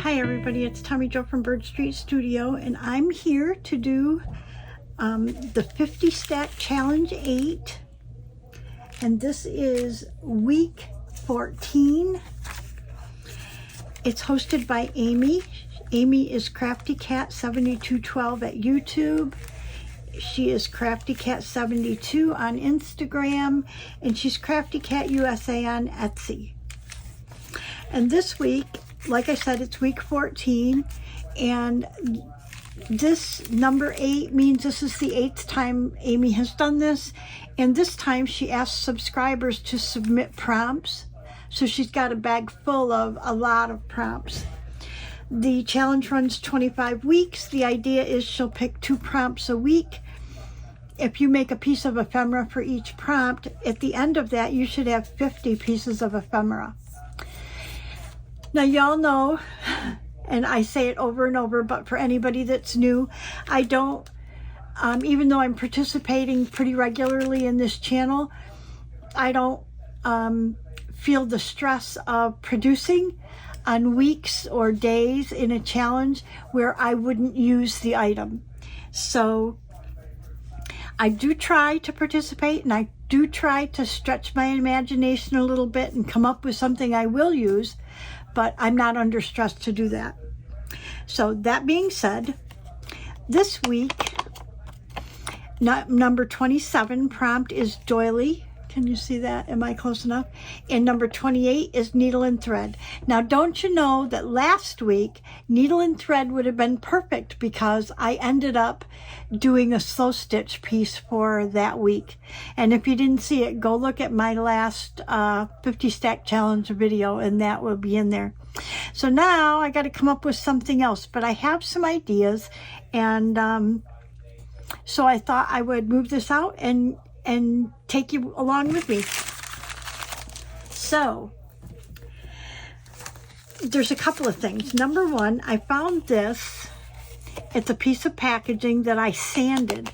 Hi everybody, it's Tommy Jo from Bird Street Studio, and I'm here to do the 50 stack challenge 8, and this is week 14. It's hosted by Amy. Amy is Crafty Cat 7212 at YouTube. She is Crafty Cat 72 on Instagram, and she's Crafty Cat USA on Etsy. And this week, like I said, it's week 14, and this number 8 means this is the 8th time Amy has done this, and this time she asked subscribers to submit prompts, so she's got a bag full of a lot of prompts. The challenge runs 25 weeks. The idea is she'll pick 2 prompts a week. If you make a piece of ephemera for each prompt, at the end of that you should have 50 pieces of ephemera. Now, y'all know, and I say it over and over, but for anybody that's new, I don't, even though I'm participating pretty regularly in this channel, I don't feel the stress of producing on weeks or days in a challenge where I wouldn't use the item. So I do try to participate, and I do try to stretch my imagination a little bit and come up with something I will use, but I'm not under stress to do that. So that being said, this week, number 27 prompt is doily. Can you see that? Am I close enough? And number 28 is needle and thread. Now, don't you know that last week, needle and thread would have been perfect because I ended up doing a slow stitch piece for that week. And if you didn't see it, go look at my last 50 stack challenge video, and that will be in there. So now I got to come up with something else, but I have some ideas, and so I thought I would move this out and take you along with me. So there's a couple of things. Number one, I found this. It's a piece of packaging that I sanded,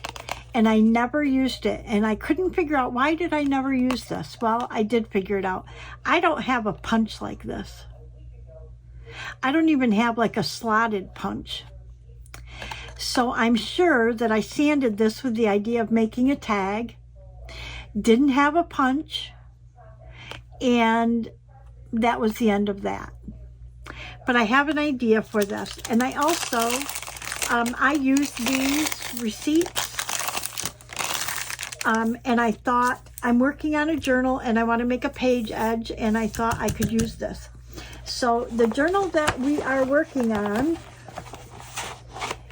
and I never used it, and I couldn't figure out why did I never use this. Well, I did figure it out. I don't have a punch like this. I don't even have like a slotted punch. So I'm sure that I sanded this with the idea of making a tag. Didn't have a punch, and that was the end of that. But I have an idea for this, and I also I used these receipts, and I thought I'm working on a journal and I want to make a page edge, and I thought I could use this. So the journal that we are working on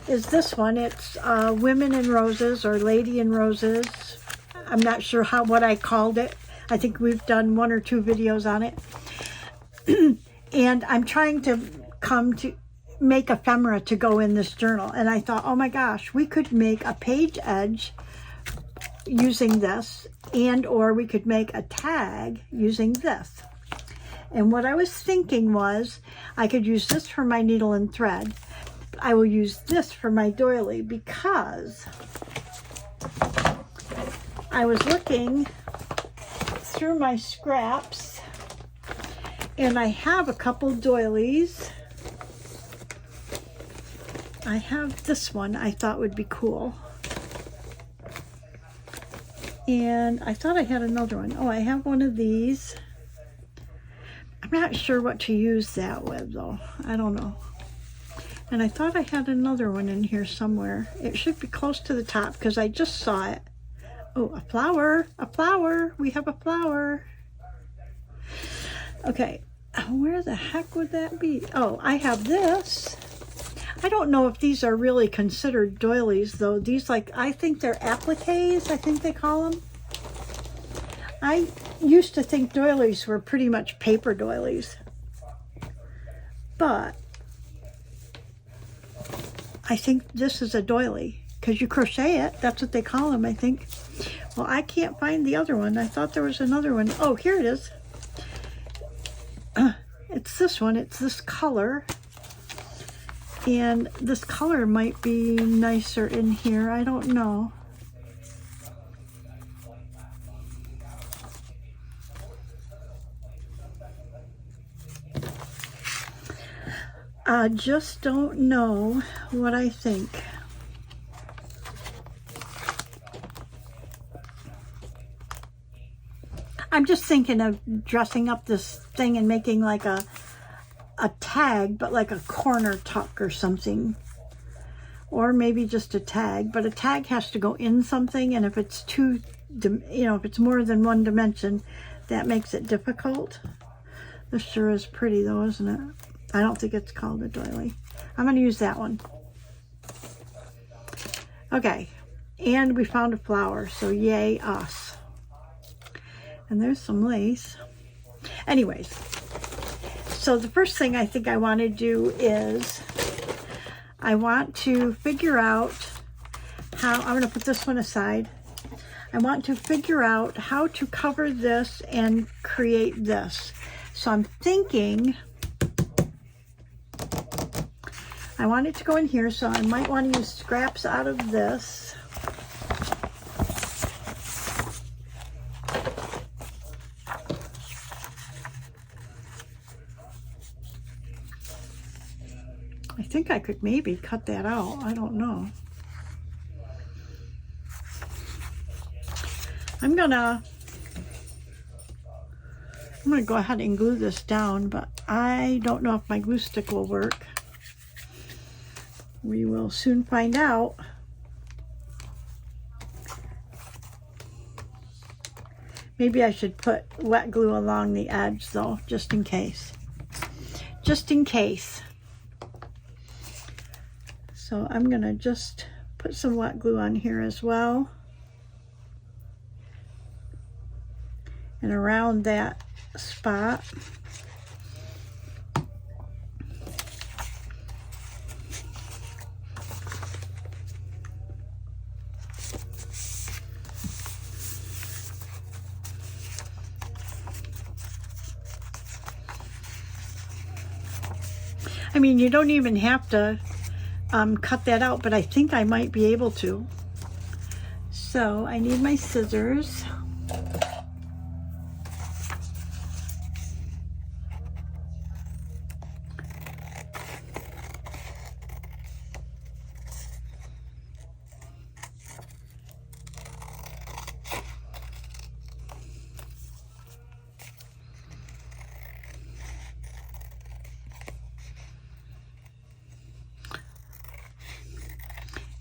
is this one. It's Women in Roses, or Lady in Roses. I'm not sure what I called it. I think we've done 1 or 2 videos on it. And I'm trying to make ephemera to go in this journal. And I thought, oh my gosh, we could make a page edge using this, and or we could make a tag using this. And what I was thinking was I could use this for my needle and thread. I will use this for my doily because I was looking through my scraps, and I have a couple doilies. I have this one I thought would be cool. And I thought I had another one. Oh, I have one of these. I'm not sure what to use that with, though. I don't know. And I thought I had another one in here somewhere. It should be close to the top because I just saw it. Oh, a flower, a flower. We have a flower. Okay, where the heck would that be? Oh, I have this. I don't know if these are really considered doilies, though. These, I think they're appliques, I think they call them. I used to think doilies were pretty much paper doilies. But I think this is a doily because you crochet it. That's what they call them, I think. Well, I can't find the other one. I thought there was another one. Oh, here it is. It's this one. It's this color. And this color might be nicer in here. I don't know. I just don't know what I think. I'm just thinking of dressing up this thing and making like a tag, but like a corner tuck or something. Or maybe just a tag, but a tag has to go in something, and if it's if it's more than one dimension, that makes it difficult. This sure is pretty though, isn't it? I don't think it's called a doily. I'm going to use that one. Okay, and we found a flower, so yay us. And there's some lace. Anyways, so the first thing I think I want to do is I want to figure out how, I'm going to put this one aside. I want to figure out how to cover this and create this. So I'm thinking I want it to go in here, so I might want to use scraps out of this. I think I could maybe cut that out. I don't know. I'm gonna go ahead and glue this down, but I don't know if my glue stick will work. We will soon find out. Maybe I should put wet glue along the edge though, just in case. Just in case. So I'm gonna just put some wet glue on here as well. And around that spot. I mean, you don't even have to cut that out, but I think I might be able to. So I need my scissors.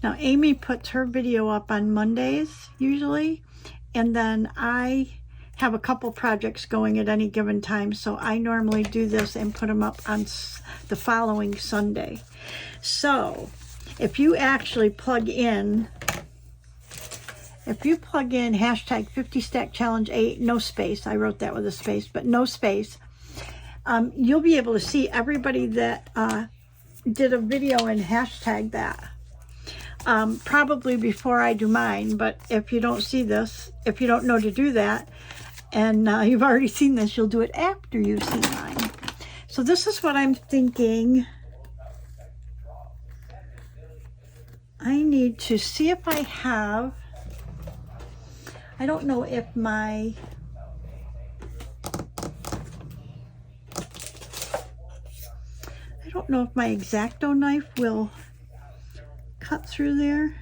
Now, Amy puts her video up on Mondays, usually, and then I have a couple projects going at any given time, so I normally do this and put them up on the following Sunday. So, if you actually plug in hashtag 50 Stack Challenge 8, no space, I wrote that with a space, but no space, you'll be able to see everybody that did a video and hashtag that. Probably before I do mine, but if you don't see this, if you don't know to do that, and you've already seen this, you'll do it after you see mine. So this is what I'm thinking. I need to see if I have, I don't know if my, X-Acto knife will cut through there.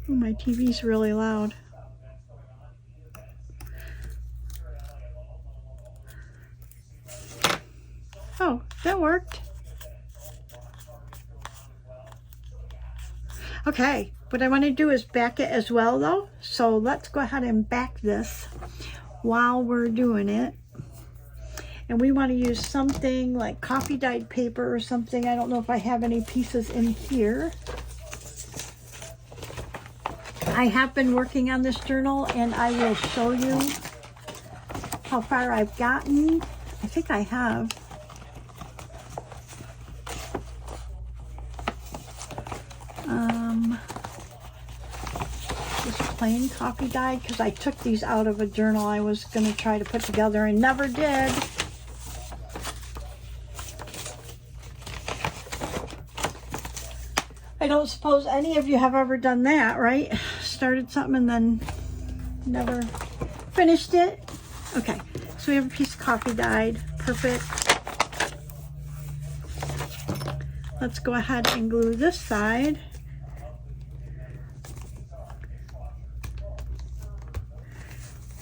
Oh, my TV's really loud. Oh, that worked. Okay, what I want to do is back it as well though. So let's go ahead and back this while we're doing it. And we want to use something like coffee dyed paper or something. I don't know if I have any pieces in here. I have been working on this journal and I will show you how far I've gotten. I think I have. Just plain coffee dyed, because I took these out of a journal I was going to try to put together and never did. I don't suppose any of you have ever done that, right? Started something and then never finished it. Okay, so we have a piece of coffee dyed. Perfect. Let's go ahead and glue this side.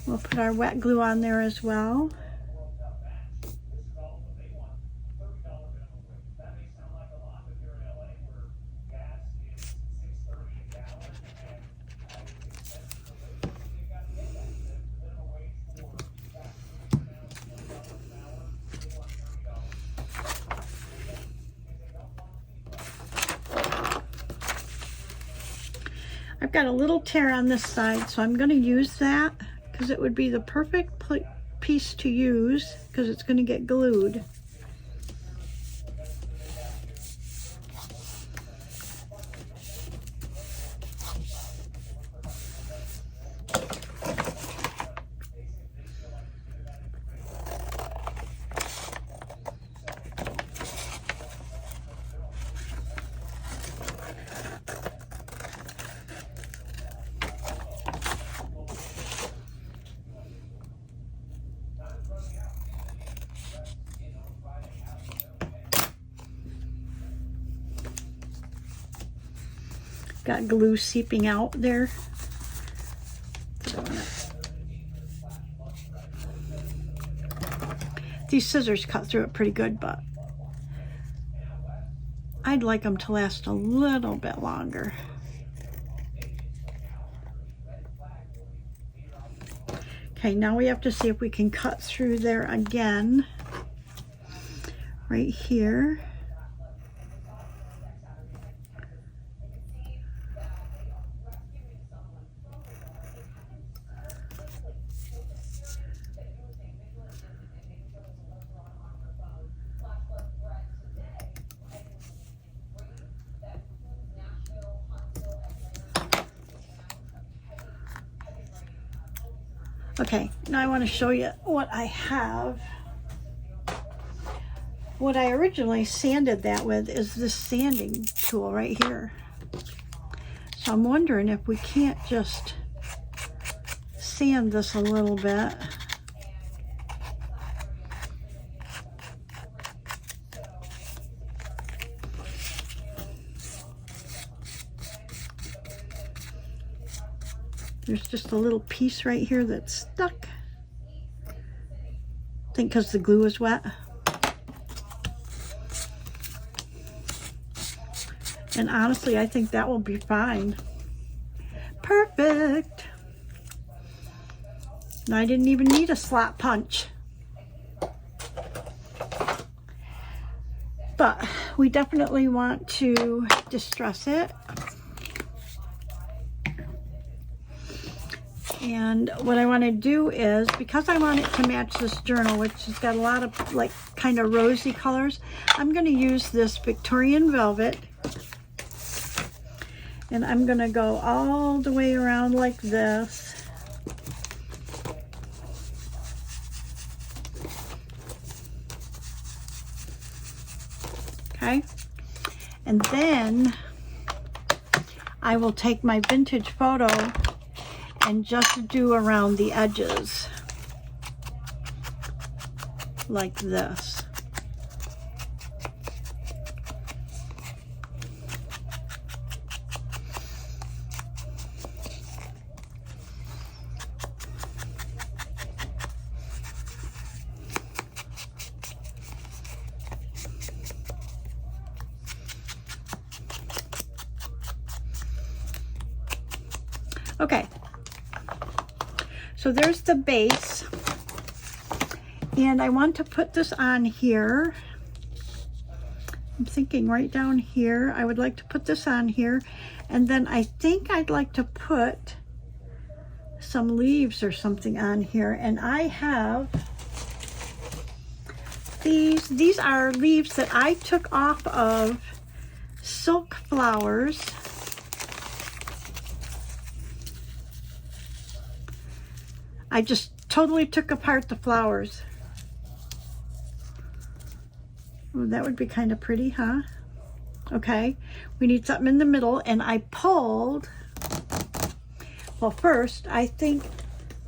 We'll put our wet glue on there as well. I've got a little tear on this side, so I'm going to use that because it would be the perfect piece to use because it's going to get glued. Got glue seeping out there. These scissors cut through it pretty good, but I'd like them to last a little bit longer. Okay, now we have to see if we can cut through there again. Right here. Okay, now I want to show you what I have. What I originally sanded that with is this sanding tool right here. So I'm wondering if we can't just sand this a little bit. There's just a little piece right here that's stuck. I think because the glue is wet. And honestly, I think that will be fine. Perfect. And I didn't even need a slot punch. But we definitely want to distress it. And what I want to do is, because I want it to match this journal, which has got a lot of like kind of rosy colors, I'm going to use this Victorian velvet. And I'm going to go all the way around like this. Okay. And then I will take my vintage photo and just do around the edges like this. Okay. So there's the base, and I want to put this on here. I'm thinking right down here. I would like to put this on here, and then I think I'd like to put some leaves or something on here. And I have these. These are leaves that I took off of silk flowers. I just totally took apart the flowers. Oh, that would be kind of pretty, huh? Okay, we need something in the middle, and I pulled, well, first I think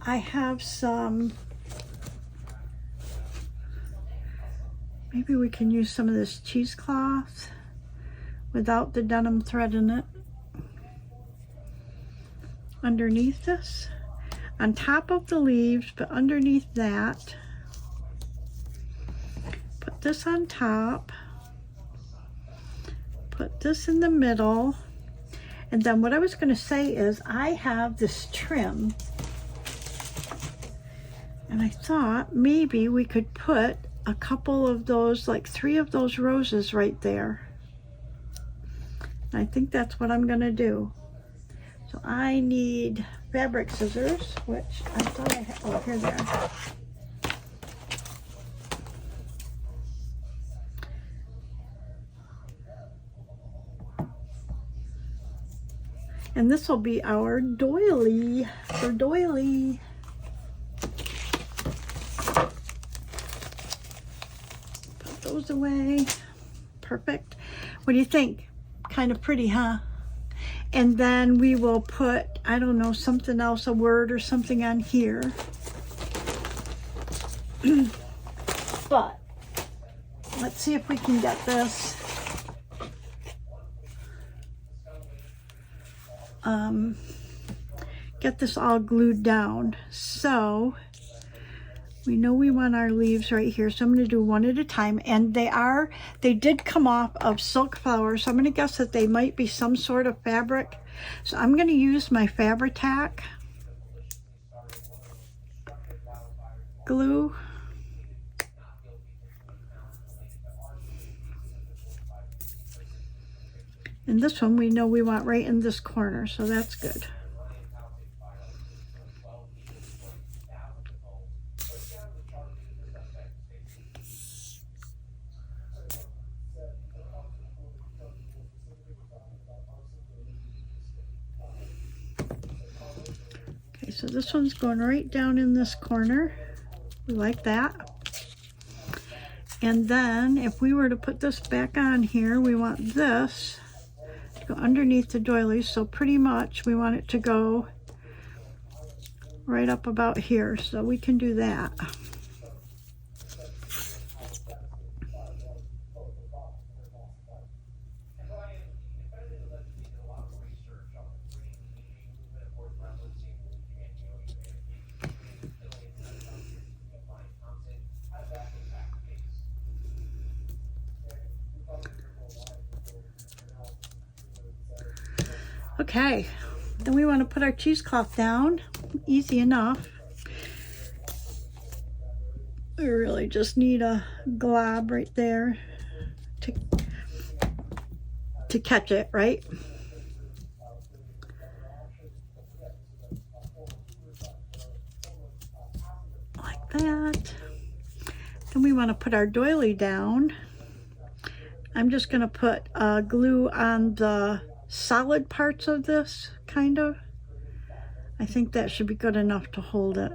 I have some, maybe we can use some of this cheesecloth without the denim thread in it underneath this, on top of the leaves, but underneath that. Put this on top, put this in the middle, and then what I was going to say is I have this trim, and I thought maybe we could put a couple of those, like 3 of those roses right there. I think that's what I'm going to do. So I need fabric scissors, which I thought I had, oh, here they are. And this will be our doily for doily. Put those away. Perfect. What do you think? Kind of pretty, huh? And then we will put, I don't know, something else, a word or something on here. But let's see if we can get this. Get this all glued down. So we know we want our leaves right here, so I'm going to do one at a time. And they did come off of silk flowers, so I'm going to guess that they might be some sort of fabric. So I'm going to use my Fabri-Tac glue. And this one we know we want right in this corner, so that's good. Okay, so this one's going right down in this corner. We like that. And then if we were to put this back on here, we want this to go underneath the doily. So pretty much we want it to go right up about here. So we can do that. Okay, then we want to put our cheesecloth down. Easy enough. We really just need a glob right there to catch it, right? Like that. Then we want to put our doily down. I'm just going to put glue on the solid parts of this, kind of. I think that should be good enough to hold it.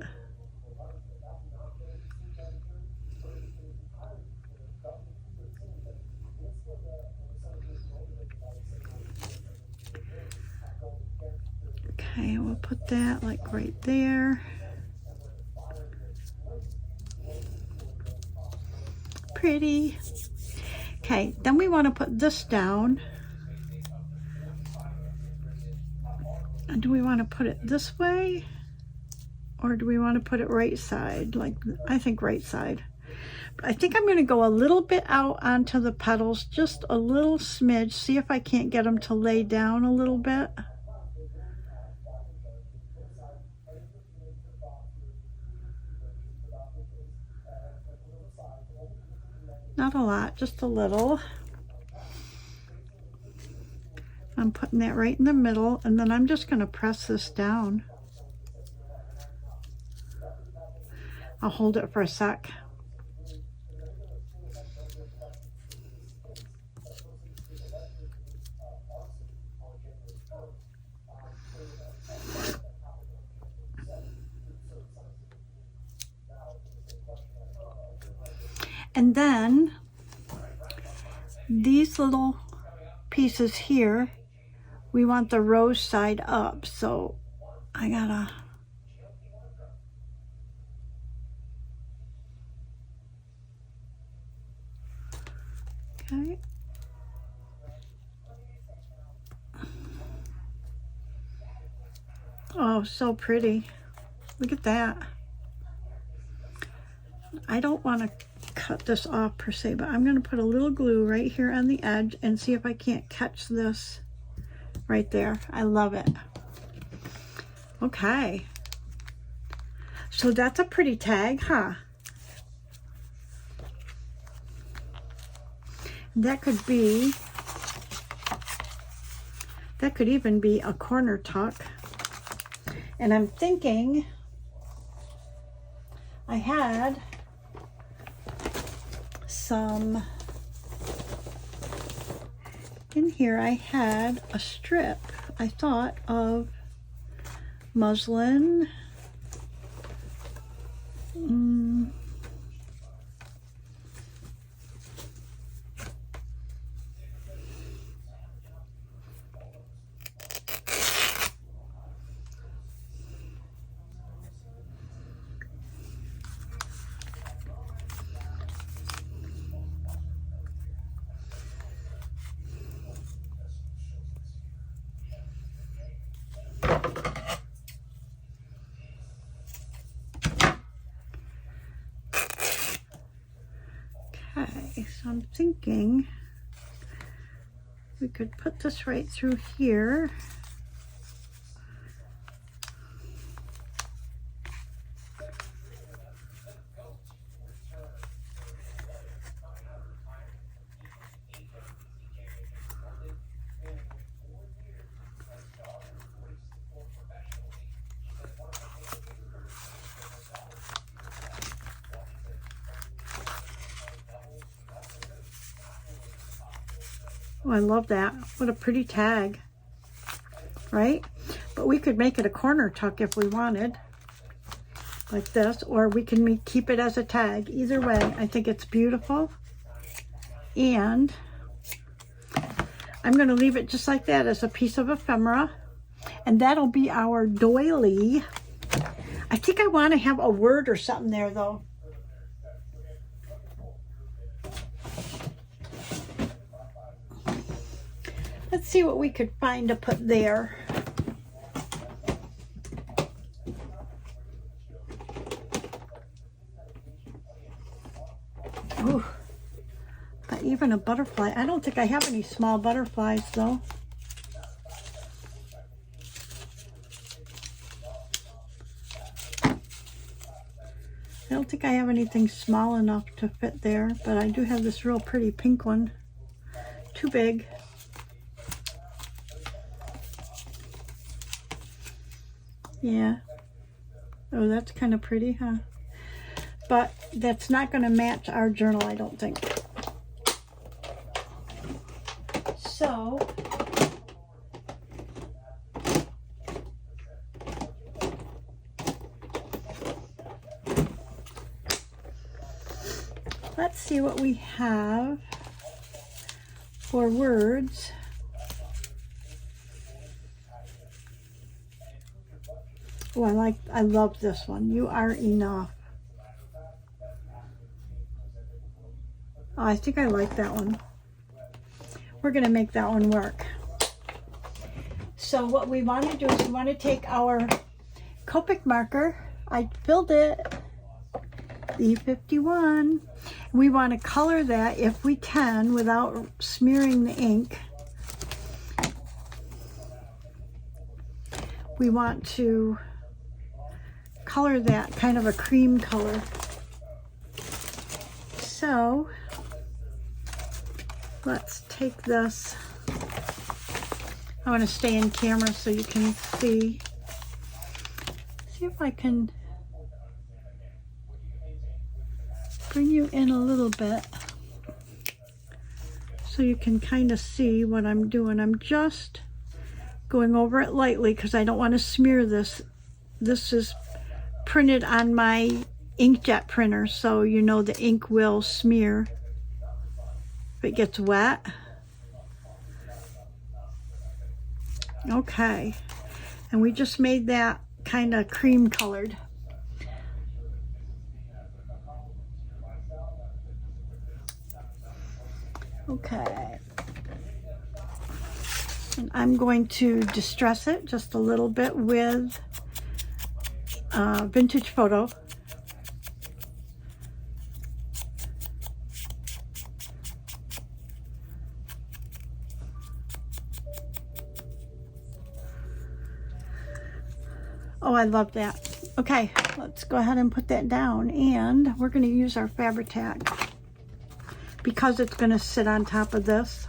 Okay, we'll put that like right there. Pretty. Okay, then we want to put this down. And do we want to put it this way, or do we want to put it right side? Like, I think right side. But I think I'm going to go a little bit out onto the petals, just a little smidge, see if I can't get them to lay down a little bit. Not a lot, just a little. I'm putting that right in the middle, and then I'm just going to press this down. I'll hold it for a sec. And then these little pieces here, we want the rose side up, so I gotta okay. Oh, so pretty. Look at that. I don't want to cut this off per se, but I'm going to put a little glue right here on the edge and see if I can't catch this right there. I love it. Okay. So that's a pretty tag, huh? That could even be a corner tuck. And I'm thinking I had some in here. I had a strip, I thought, of muslin. Okay, so I'm thinking we could put this right through here. Oh, I love that. What a pretty tag, right? But we could make it a corner tuck if we wanted, like this, or we can keep it as a tag. Either way, I think it's beautiful. And I'm going to leave it just like that as a piece of ephemera. And that'll be our doily. I think I want to have a word or something there, though. Let's see what we could find to put there. Ooh, but even a butterfly. I don't think I have any small butterflies, though. I don't think I have anything small enough to fit there, but I do have this real pretty pink one. Too big. Yeah. Oh, that's kind of pretty, huh? But that's not going to match our journal, I don't think. So, let's see what we have for words. Oh, I love this one. You are enough. Oh, I think I like that one. We're going to make that one work. So what we want to do is we want to take our Copic marker. I filled it, E51. We want to color that if we can without smearing the ink. We want to color that kind of a cream color. So let's take this. I want to stay in camera so you can see. See if I can bring you in a little bit so you can kind of see what I'm doing. I'm just going over it lightly because I don't want to smear this. This is printed on my inkjet printer, so you know the ink will smear if it gets wet. Okay, and we just made that kind of cream colored. Okay, and I'm going to distress it just a little bit with vintage photo. Oh, I love that. Okay, let's go ahead and put that down, and we're going to use our Fabri-Tac because it's going to sit on top of this.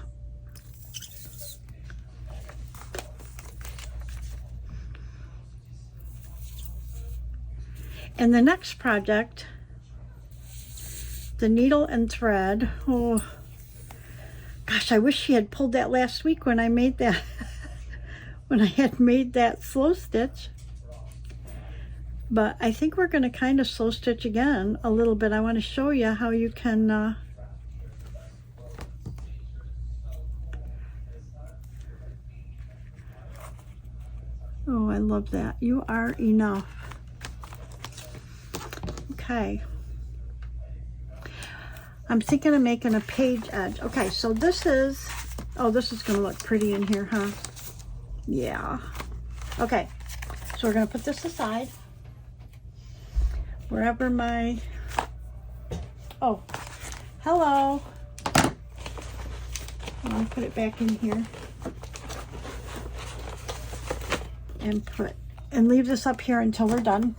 And the next project, the needle and thread. Oh, gosh, I wish she had pulled that last week when I made that, when I had made that slow stitch. But I think we're going to kind of slow stitch again a little bit. I want to show you how you can oh, I love that. You are enough. Okay. I'm thinking of making a page edge. Okay, so this is, oh, this is going to look pretty in here, huh? Yeah. Okay, so we're going to put this aside. Wherever my, oh, hello. Let me put it back in here. And leave this up here until we're done.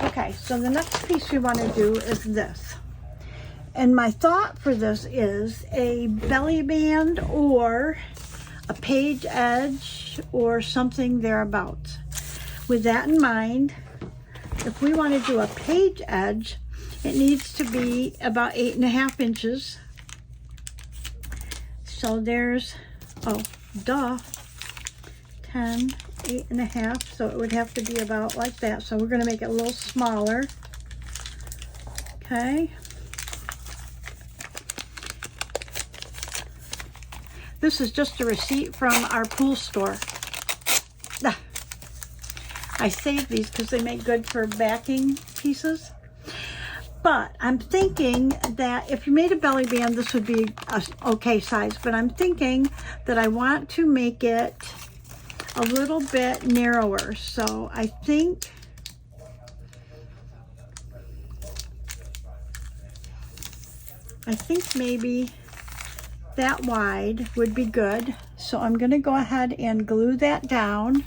Okay, so the next piece we want to do is this. And my thought for this is a belly band or a page edge or something thereabouts. With that in mind, if we want to do a page edge, it needs to be about 8.5 inches. So there's, oh, duh, 10, 8.5. So it would have to be about like that. So we're going to make it a little smaller. Okay. This is just a receipt from our pool store. I saved these because they make good for backing pieces. But I'm thinking that if you made a belly band, this would be a okay size. But I'm thinking that I want to make it a little bit narrower. So I think maybe that wide would be good. So I'm going to go ahead and glue that down.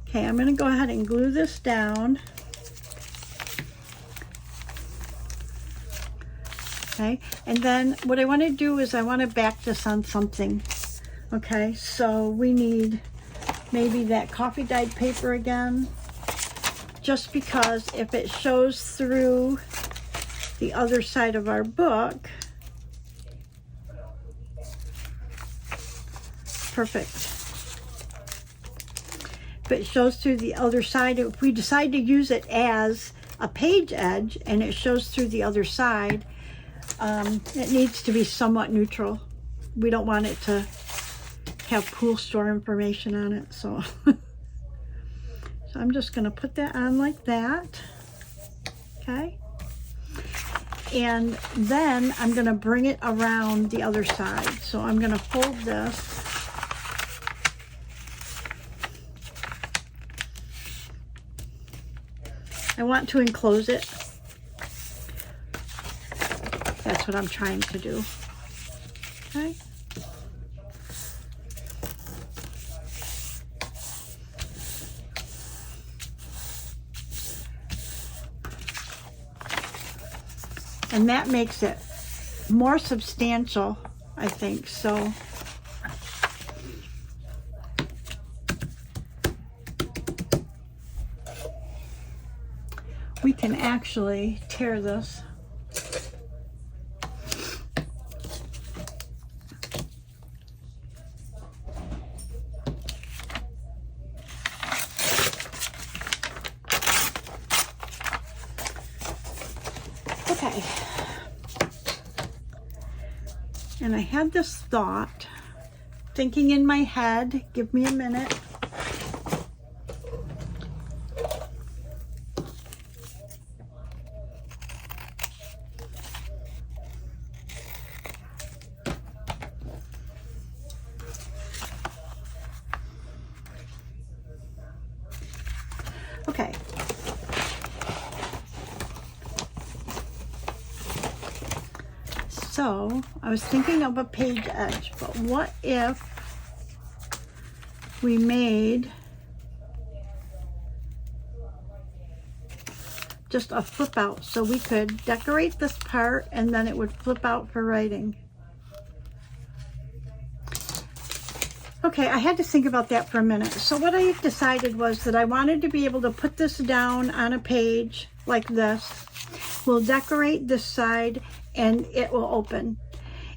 Okay, I'm going to go ahead and glue this down. Okay, and then what I want to do is I want to back this on something. Okay, so we need maybe that coffee dyed paper again, just because if it shows through the other side of our book, perfect. If it shows through the other side, if we decide to use it as a page edge and it shows through the other side, it needs to be somewhat neutral. We don't want it to have pool store information on it, so so I'm just going to put that on like that. Okay, and then I'm going to bring it around the other side. So I'm going to fold this. I want to enclose it. That's what I'm trying to do. Okay. And that makes it more substantial, I think. So we can actually tear this. Okay. And I had this thought, thinking in my head. Give me a minute. Okay. So I was thinking of a page edge, but what if we made just a flip out, so we could decorate this part and then it would flip out for writing. Okay, I had to think about that for a minute. So what I decided was that I wanted to be able to put this down on a page like this. We'll decorate this side and it will open.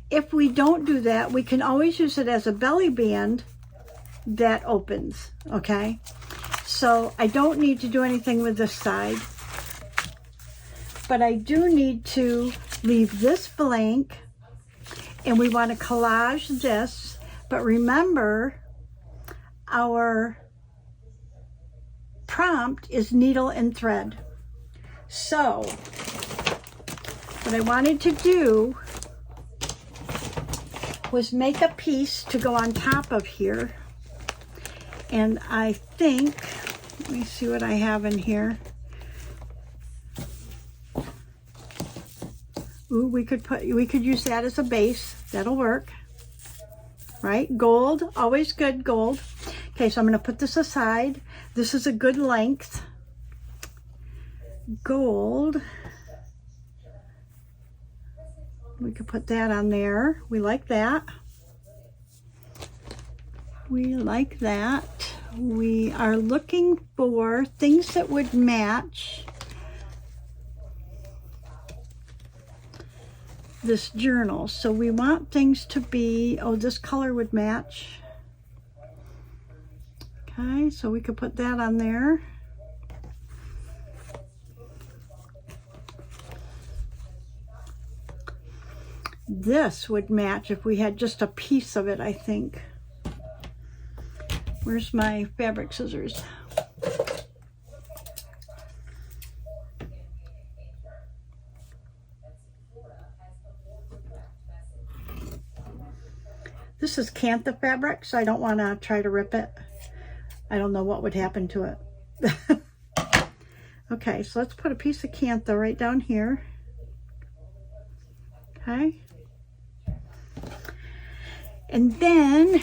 If we don't do that, we can always use it as a belly band that opens, okay? So I don't need to do anything with this side, but I do need to leave this blank, and we want to collage this. But remember, our prompt is needle and thread. So what I wanted to do was make a piece to go on top of here. And I think, let me see what I have in here. Ooh, we could use that as a base. That'll work. Right? Gold, always good, gold. Okay, so I'm going to put this aside. This is a good length. Gold. We could put that on there. We like that. We like that. We are looking for things that would match this journal. So we want things to be, oh, this color would match. Okay, so we could put that on there. This would match if we had just a piece of it, I think. Where's my fabric scissors? This is Cantha fabric, so I don't want to try to rip it. I don't know what would happen to it. Okay, so let's put a piece of Cantha right down here. Okay. And then,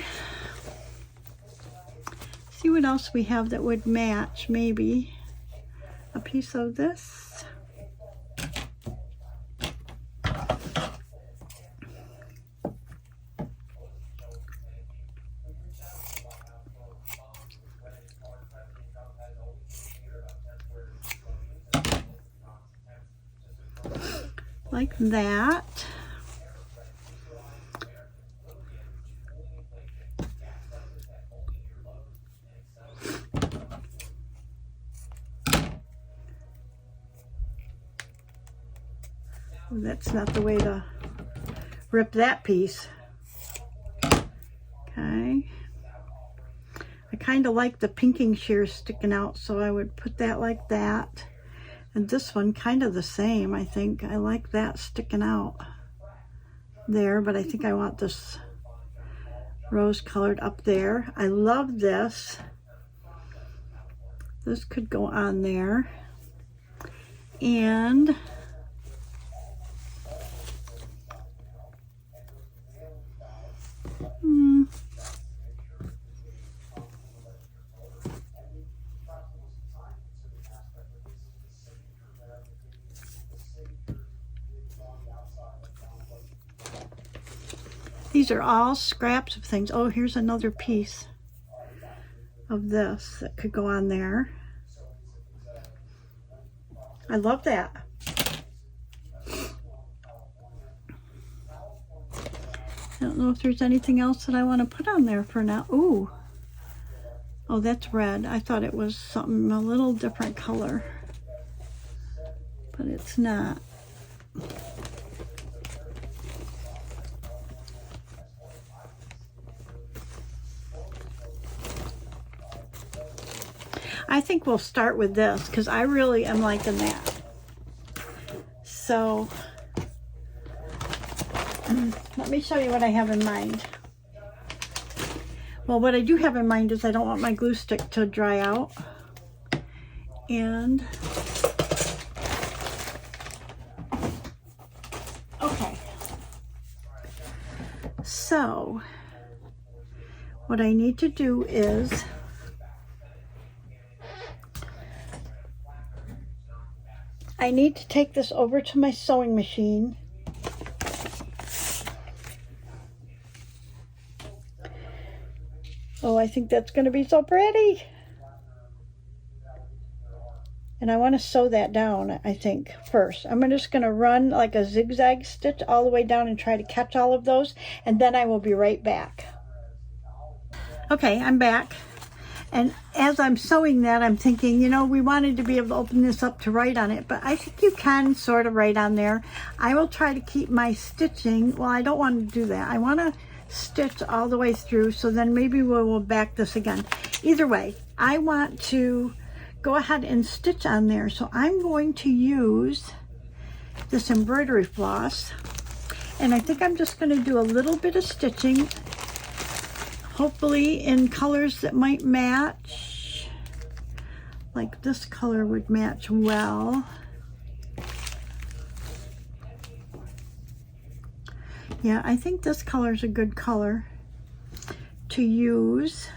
see what else we have that would match. Maybe a piece of this. Like that. That's not the way to rip that piece. Okay. I kind of like the pinking shears sticking out, so I would put that like that. And this one kind of the same, I think. I like that sticking out there, but I think I want this rose colored up there. I love this. This could go on there. And these are all scraps of things. Oh, here's another piece of this that could go on there. I love that. I don't know if there's anything else that I want to put on there for now. Ooh. Oh, that's red. I thought it was something a little different color, but it's not. I think we'll start with this because I really am liking that. So let me show you what I have in mind. Well, what I do have in mind is I don't want my glue stick to dry out. And okay, so what I need to do is I need to take this over to my sewing machine. Oh, I think that's going to be so pretty. And I want to sew that down, I think, first. I'm just going to run like a zigzag stitch all the way down and try to catch all of those, and then I will be right back. Okay, I'm back. And as I'm sewing that, I'm thinking, you know, we wanted to be able to open this up to write on it, but I think you can sort of write on there. I will try to keep my stitching. Well, I don't want to do that. I want to stitch all the way through, so then maybe we'll back this again. Either way, I want to go ahead and stitch on there. So I'm going to use this embroidery floss, and I think I'm just going to do a little bit of stitching, hopefully in colors that might match. Like this color would match well. Yeah, I think this color is a good color to use.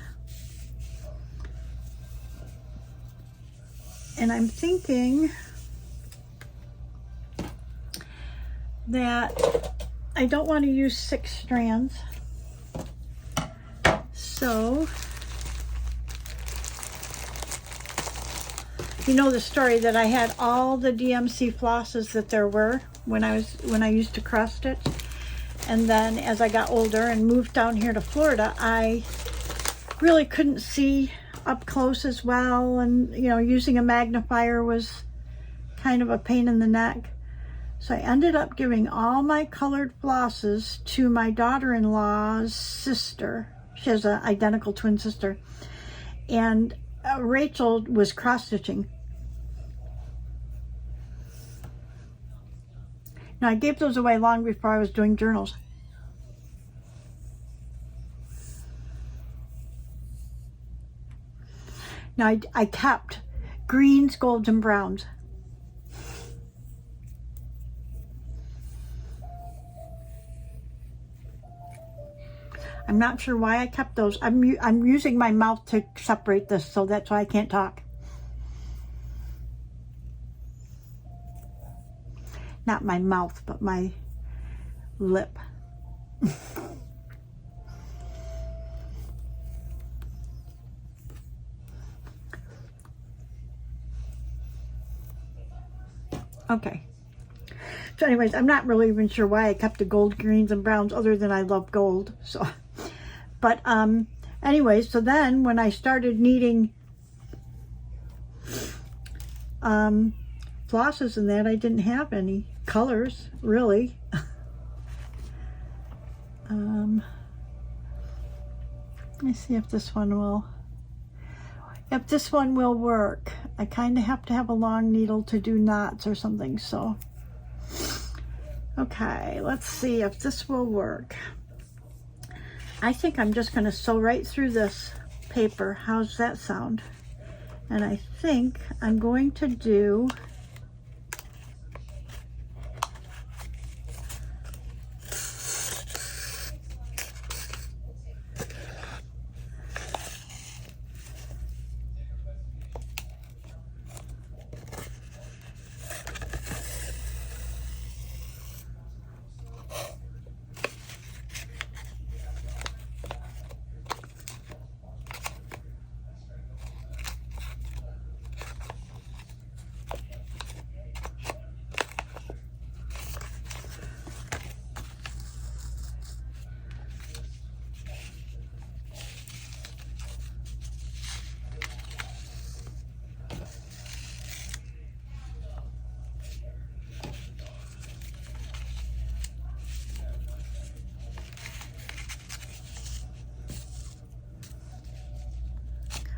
And I'm thinking that I don't want to use 6 strands. So, you know the story that I had all the DMC flosses that there were when I used to cross stitch. And then as I got older and moved down here to Florida, I really couldn't see up close as well, and you know, using a magnifier was kind of a pain in the neck. So I ended up giving all my colored flosses to my daughter-in-law's sister. She has an identical twin sister, and Rachel was cross-stitching. Now I gave those away long before I was doing journals. Now I kept greens, golds, and browns. I'm not sure why I kept those. I'm using my mouth to separate this, so that's why I can't talk. Not my mouth, but my lip. Okay. So anyways, I'm not really even sure why I kept the gold, greens, and browns, other than I love gold. So, but anyways, so then when I started needing flosses and that, I didn't have any colors really. Let me see if this one will. If this one will work. I kind of have to have a long needle to do knots or something, so. Okay, let's see if this will work. I think I'm just going to sew right through this paper. How's that sound? And I think I'm going to do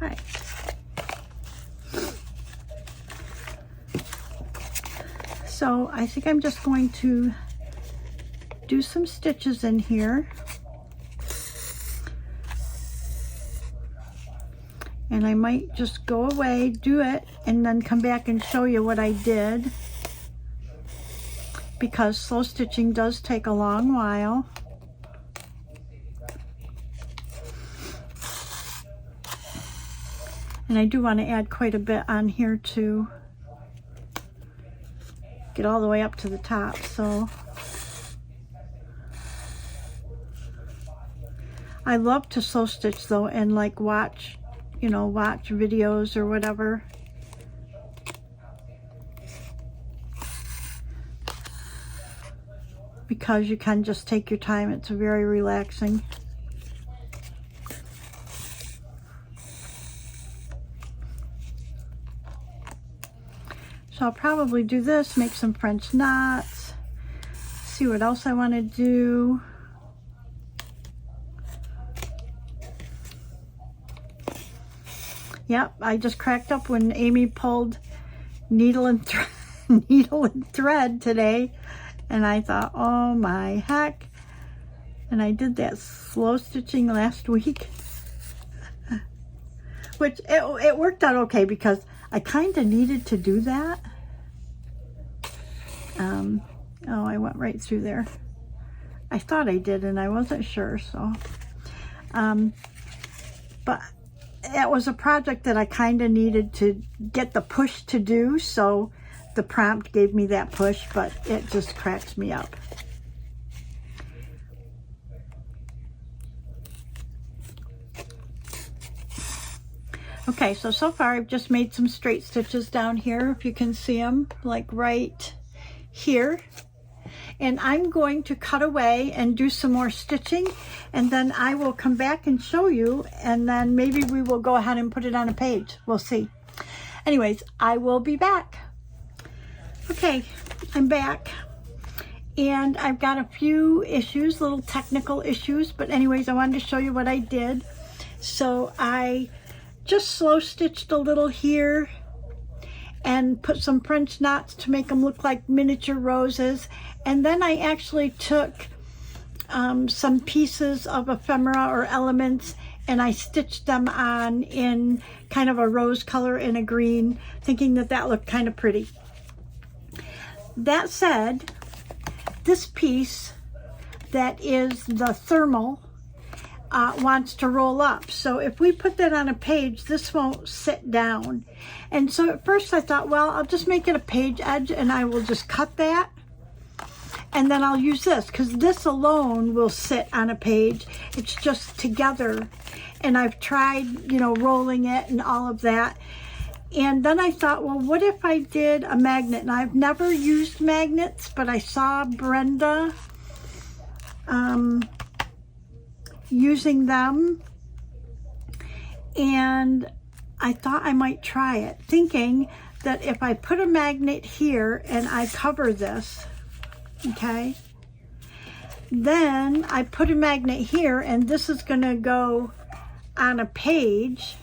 Okay. So I think I'm just going to do some stitches in here. And I might just go away, do it, and then come back and show you what I did, because slow stitching does take a long while. And I do want to add quite a bit on here to get all the way up to the top. So I love to slow stitch though, and like watch, you know, watch videos or whatever. Because you can just take your time. It's very relaxing. So I'll probably do this, make some French knots, see what else I want to do. Yep, I just cracked up when Amy pulled needle and thread today, and I thought, oh my heck. And I did that slow stitching last week, which it worked out okay because I kind of needed to do that. Oh, I went right through there. I thought I did, and I wasn't sure, so. But it was a project that I kind of needed to get the push to do, so the prompt gave me that push, but it just cracks me up. Okay, so far I've just made some straight stitches down here, if you can see them, like right here. And I'm going to cut away and do some more stitching, and then I will come back and show you, and then maybe we will go ahead and put it on a page. We'll see. Anyways, I will be back. Okay, I'm back. And I've got a few issues, little technical issues, but anyways, I wanted to show you what I did. So I just slow stitched a little here and put some French knots to make them look like miniature roses. And then I actually took some pieces of ephemera or elements, and I stitched them on in kind of a rose color and a green, thinking that that looked kind of pretty. That said, this piece that is the thermal wants to roll up. So if we put that on a page, this won't sit down. And so at first I thought, well, I'll just make it a page edge and I will just cut that. And then I'll use this, because this alone will sit on a page. It's just together. And I've tried, you know, rolling it and all of that. And then I thought, well, what if I did a magnet? And I've never used magnets, but I saw Brenda using them, and I thought I might try it, thinking that if I put a magnet here and I cover this, okay, then I put a magnet here, and this is going to go on a page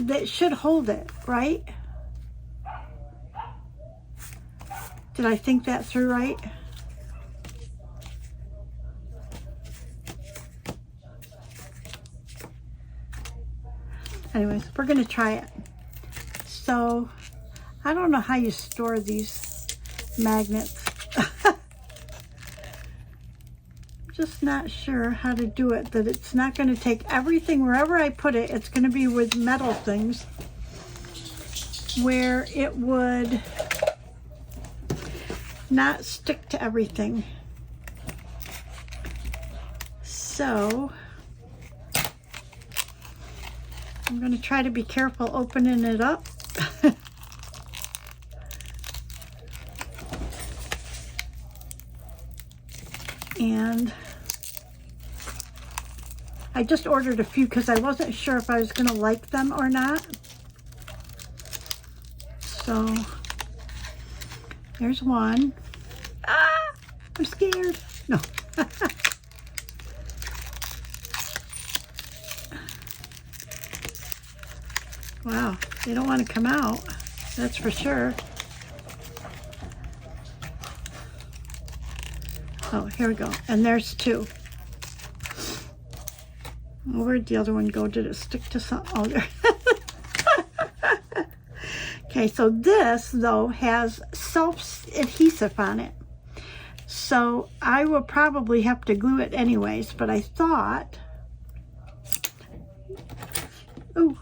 that should hold it, right? Did I think that through right? Anyways, we're going to try it. So, I don't know how you store these magnets. I'm just not sure how to do it, that it's not going to take everything, wherever I put it, it's going to be with metal things, where it would not stick to everything. So, I'm going to try to be careful opening it up. And I just ordered a few because I wasn't sure if I was going to like them or not. So, there's one. Ah, I'm scared. No. Wow, they don't want to come out, that's for sure. Oh, here we go. And there's two. Well, where'd the other one go? Did it stick to some? Oh, there. Okay, so this, though, has self-adhesive on it. So I will probably have to glue it anyways, but I thought, ooh.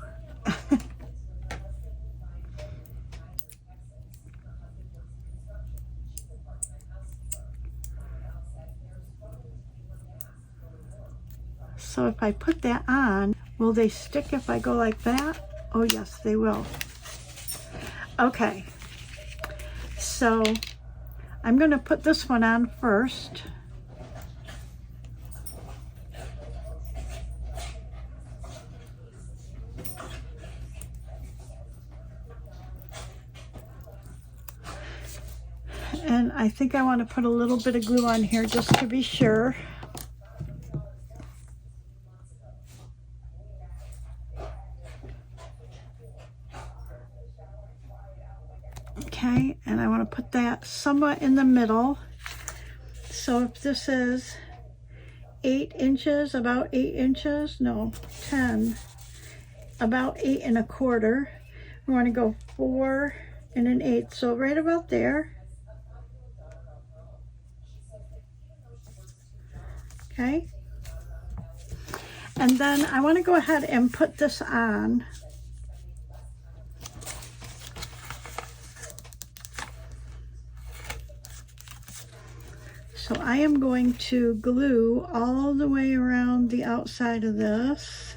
So if I put that on, will they stick if I go like that? Oh yes, they will. Okay, so I'm going to put this one on first. And I think I want to put a little bit of glue on here just to be sure. Okay, and I want to put that somewhat in the middle. So if this is 8 inches, about 8 inches, no, 10, about 8 1/4. We want to go 4 1/8, so right about there. Okay, and then I want to go ahead and put this on. So I am going to glue all the way around the outside of this.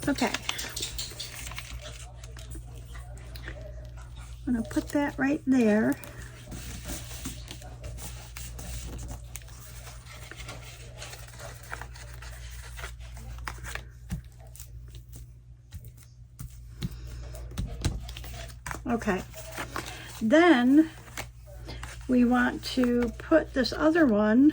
Okay, I'm going to put that right there. Okay, then we want to put this other one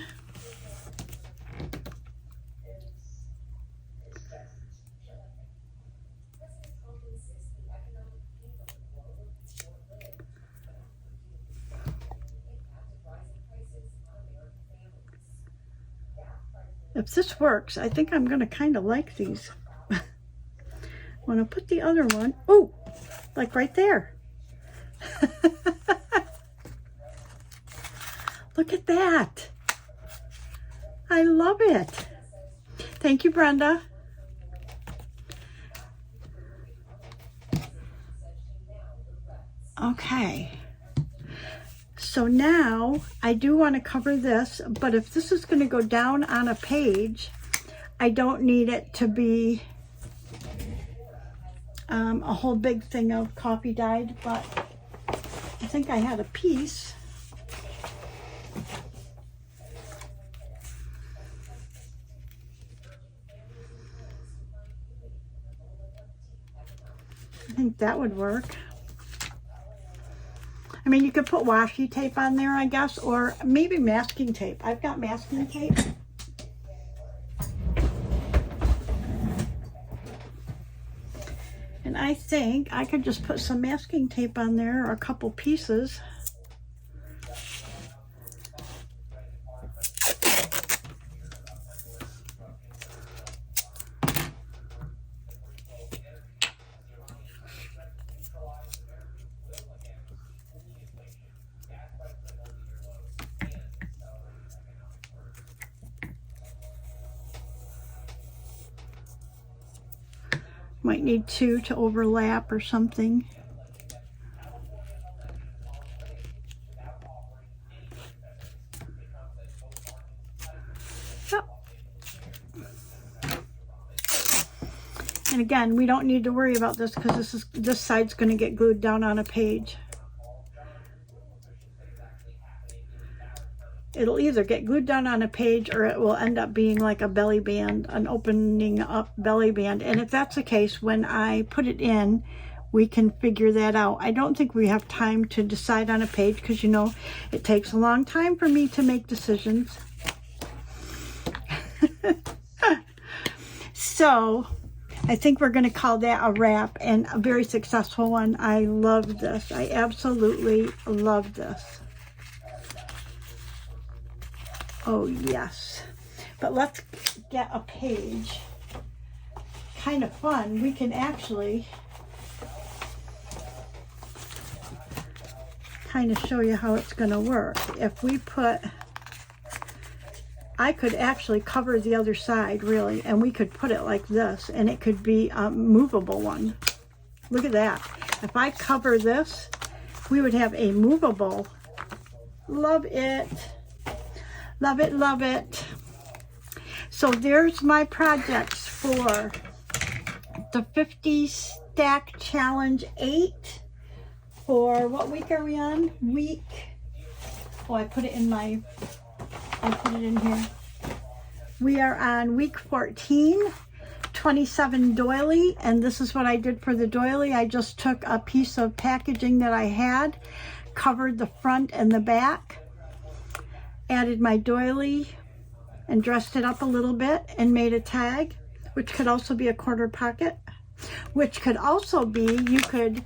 if this works. I think I'm going to kind of like these. I want to put the other one, oh, like right there. Look at that. I love it. Thank you, Brenda. Okay. So now I do want to cover this, but if this is going to go down on a page, I don't need it to be a whole big thing of coffee dyed, but I think I had a piece. I think that would work. I mean, you could put washi tape on there, I guess, or maybe masking tape. I've got masking tape. And I think I could just put some masking tape on there, or a couple pieces. Might need 2 to overlap or something. Oh. And again, we don't need to worry about this because this side's going to get glued down on a page. It'll either get glued down on a page or it will end up being like a belly band, an opening up belly band. And if that's the case, when I put it in, we can figure that out. I don't think we have time to decide on a page because, you know, it takes a long time for me to make decisions. So I think we're going to call that a wrap, and a very successful one. I love this. I absolutely love this. Oh, yes. But let's get a page. Kind of fun. We can actually kind of show you how it's going to work. If we put, I could actually cover the other side, really, and we could put it like this, and it could be a movable one. Look at that. If I cover this, we would have a movable. Love it. Love it, love it. So there's my projects for the 50 Stack Challenge 8. For what week are we on? Week, oh, I put it in here. We are on week 14, 27 doily, and this is what I did for the doily. I just took a piece of packaging that I had, covered the front and the back, added my doily and dressed it up a little bit and made a tag, which could also be a quarter pocket, which could also be, you could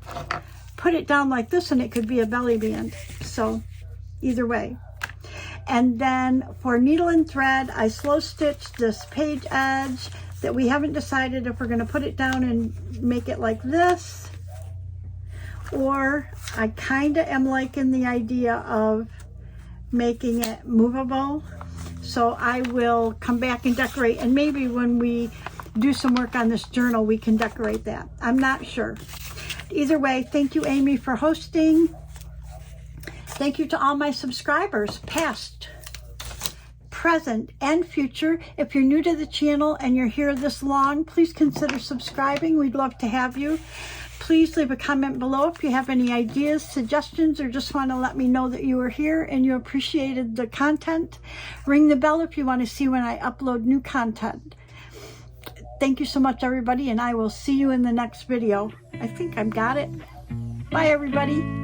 put it down like this and it could be a belly band. So either way. And then for needle and thread, I slow stitched this page edge that we haven't decided if we're going to put it down and make it like this, or I kind of am liking the idea of making it movable. So I will come back and decorate, and maybe when we do some work on this journal we can decorate that. I'm not sure. Either way, thank you, Amy, for hosting. Thank you to all my subscribers, past, present, and future. If you're new to the channel and you're here this long, please consider subscribing. We'd love to have you. Please leave a comment below if you have any ideas, suggestions, or just want to let me know that you were here and you appreciated the content. Ring the bell if you want to see when I upload new content. Thank you so much, everybody, and I will see you in the next video. I think I've got it. Bye, everybody.